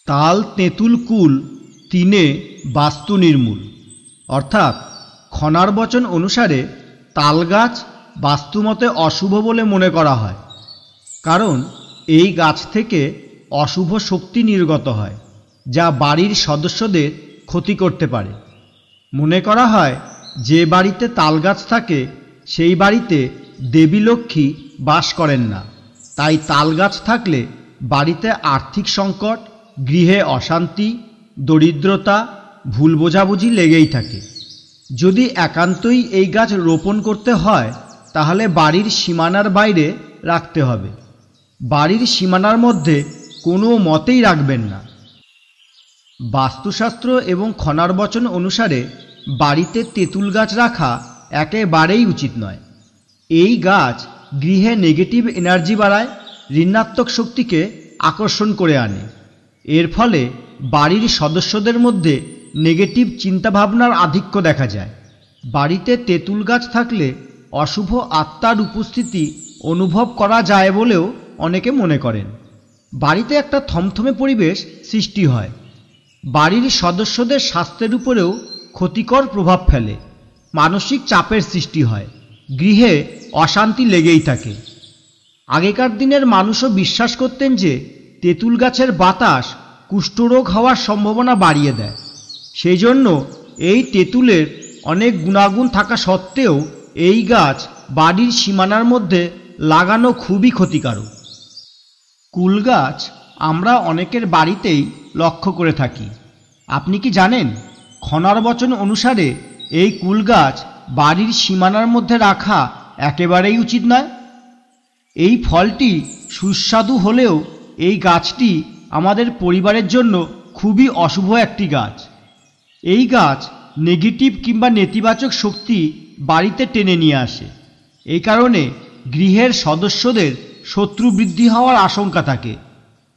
তাল তেঁতুল কুল তিনে বাস্তু নির্মূল। অর্থাৎ খনার বচন অনুসারে তাল গাছ বাস্তুমতে অশুভ বলে মনে করা হয়, কারণ এই গাছ থেকে অশুভ শক্তি নির্গত হয়, যা বাড়ির সদস্যদের ক্ষতি করতে পারে। মনে করা হয় যে বাড়িতে তাল গাছ থাকে সেই বাড়িতে দেবী লক্ষ্মী বাস করেন না। তাই তাল গাছ থাকলে বাড়িতে আর্থিক সংকট, গৃহে অশান্তি, দরিদ্রতা, ভুল বোঝাবুঝি লেগেই থাকে। যদি একান্তই এই গাছ রোপণ করতে হয় তাহলে বাড়ির সীমানার বাইরে রাখতে হবে। বাড়ির সীমানার মধ্যে কোনো মতেই রাখবেন না। বাস্তুশাস্ত্র এবং খনার বচন অনুসারে বাড়িতে তেঁতুল গাছ রাখা একেবারেই উচিত নয়। এই গাছ গৃহে নেগেটিভ এনার্জি বাড়ায়, ঋণাত্মক শক্তিকে আকর্ষণ করে আনে। এর ফলে বাড়ির সদস্যদের মধ্যে নেগেটিভ চিন্তাভাবনার আধিক্য দেখা যায়। বাড়িতে তেঁতুল গাছ থাকলে অশুভ আত্মার উপস্থিতি অনুভব করা যায় বলেও অনেকে মনে করেন। বাড়িতে একটা থমথমে পরিবেশ সৃষ্টি হয়। বাড়ির সদস্যদের স্বাস্থ্যের উপরেও ক্ষতিকর প্রভাব ফেলে, মানসিক চাপের সৃষ্টি হয়, গৃহে অশান্তি লেগেই থাকে। আগেকার দিনের মানুষও বিশ্বাস করতেন যে তেঁতুল গাছের বাতাস কুষ্ঠরোগ হওয়ার সম্ভাবনা বাড়িয়ে দেয়। সেই জন্য এই তেঁতুলের অনেক গুণাগুণ থাকা সত্ত্বেও এই গাছ বাড়ির সীমানার মধ্যে লাগানো খুবই ক্ষতিকারক। কুল গাছ আমরা অনেকের বাড়িতেই লক্ষ্য করে থাকি। আপনি কি জানেন খনার বচন অনুসারে এই কুল গাছ বাড়ির সীমানার মধ্যে রাখা একেবারেই উচিত নয়। এই ফলটি সুস্বাদু হলেও এই গাছটি আমাদের পরিবারের জন্য খুবই অশুভ একটি গাছ। এই গাছ নেগেটিভ কিংবা নেতিবাচক শক্তি বাড়িতে টেনে নিয়ে আসে। এই কারণে গৃহের সদস্যদের শত্রু বৃদ্ধি হওয়ার আশঙ্কা থাকে,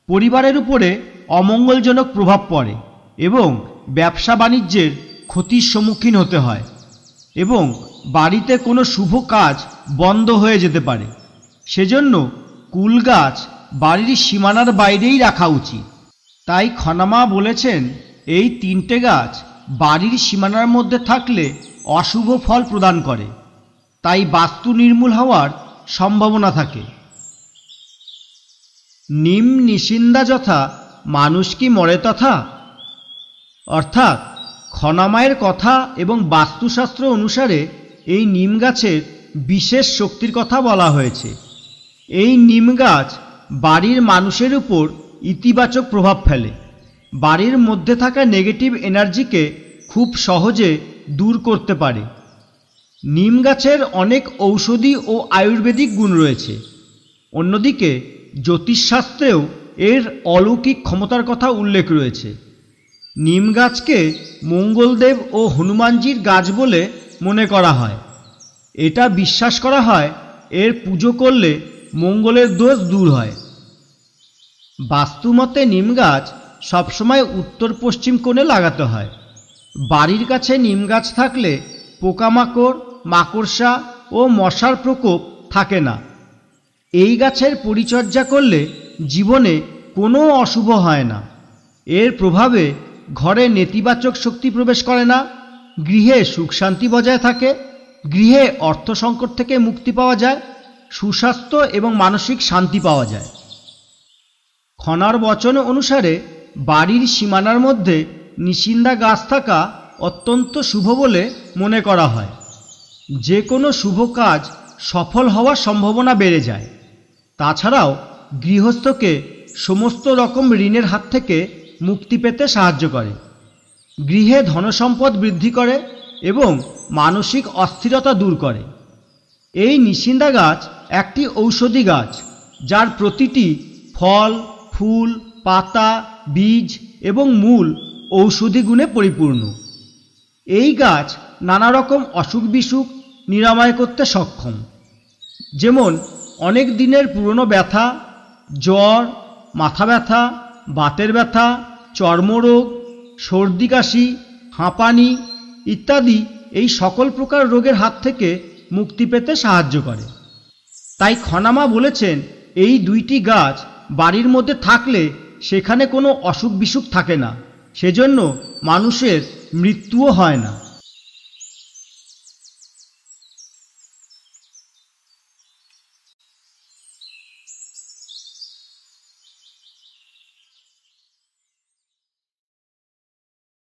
পরিবারের উপরে অমঙ্গলজনক প্রভাব পড়ে এবং ব্যবসা বাণিজ্যের ক্ষতির সম্মুখীন হতে হয় এবং বাড়িতে কোনো শুভ কাজ বন্ধ হয়ে যেতে পারে। সেজন্য কুল গাছ বাড়ির সীমানার বাইরেই রাখা উচিত। তাই খনামা বলেছেন এই তিনটে গাছ বাড়ির সীমানার মধ্যে থাকলে অশুভ ফল প্রদান করে, তাই বাস্তু নির্মূল হওয়ার সম্ভাবনা থাকে। নিম নিষিন্দা যথা মানুষ কি মরে তথা। অর্থাৎ খনামায়ের কথা এবং বাস্তুশাস্ত্র অনুসারে এই নিম গাছের বিশেষ শক্তির কথা বলা হয়েছে। এই নিম গাছ বাড়ির মানুষের উপর ইতিবাচক প্রভাব ফেলে, বাড়ির মধ্যে থাকা নেগেটিভ এনার্জিকে খুব সহজে দূর করতে পারে। নিম গাছের অনেক ঔষধি ও আয়ুর্বেদিক গুণ রয়েছে। অন্যদিকে জ্যোতিষশাস্ত্রেও এর অলৌকিক ক্ষমতার কথা উল্লেখ রয়েছে। নিম গাছকে মঙ্গলদেব ও হনুমানজির গাছ বলে মনে করা হয়। এটা বিশ্বাস করা হয় এর পুজো করলে মঙ্গলের দোষ দূর হয়। বাস্তুমতে নিম গাছ সবসময় উত্তর পশ্চিম কোণে লাগাতে হয়। বাড়ির কাছে নিম গাছ থাকলে পোকামাকড়, মাকড়সা ও মশার প্রকোপ থাকে না। এই গাছের পরিচর্যা করলে জীবনে কোনো অশুভ হয় না। এর প্রভাবে ঘরে নেতিবাচক শক্তি প্রবেশ করে না, গৃহে সুখ শান্তি বজায় থাকে, গৃহে অর্থ সংকট থেকে মুক্তি পাওয়া যায়, সুস্বাস্থ্য এবং মানসিক শান্তি পাওয়া যায়। খনার বচন অনুসারে বাড়ির সীমানার মধ্যে নিষিন্দা গাছ থাকা অত্যন্ত শুভ বলে মনে করা হয়। যে কোনো শুভ কাজ সফল হওয়ার সম্ভাবনা বেড়ে যায়। তাছাড়াও গৃহস্থকে সমস্ত রকম ঋণের হাত থেকে মুক্তি পেতে সাহায্য করে, গৃহে ধনসম্পদ বৃদ্ধি করে এবং মানসিক অস্থিরতা দূর করে। এই নিষিন্দা গাছ একটি ঔষধি গাছ, যার প্রতিটি ফল, ফুল, পাতা, বীজ এবং মূল ঔষধি গুণে পরিপূর্ণ। এই গাছ নানা রকম অসুখ বিসুখ নিরাময় করতে সক্ষম, যেমন অনেক দিনের পুরনো ব্যথা, জ্বর, মাথা ব্যথা, বাতের ব্যথা, চর্মরোগ, সর্দি কাশি, হাঁপানি ইত্যাদি এই সকল প্রকার রোগের হাত থেকে মুক্তি পেতে সাহায্য করে। তাই খনামা বলেছেন এই দুইটি গাছ বাড়ির মধ্যে থাকলে সেখানে কোনো অসুখ বিসুখ থাকে না, সেজন্য মানুষের মৃত্যুও হয় না।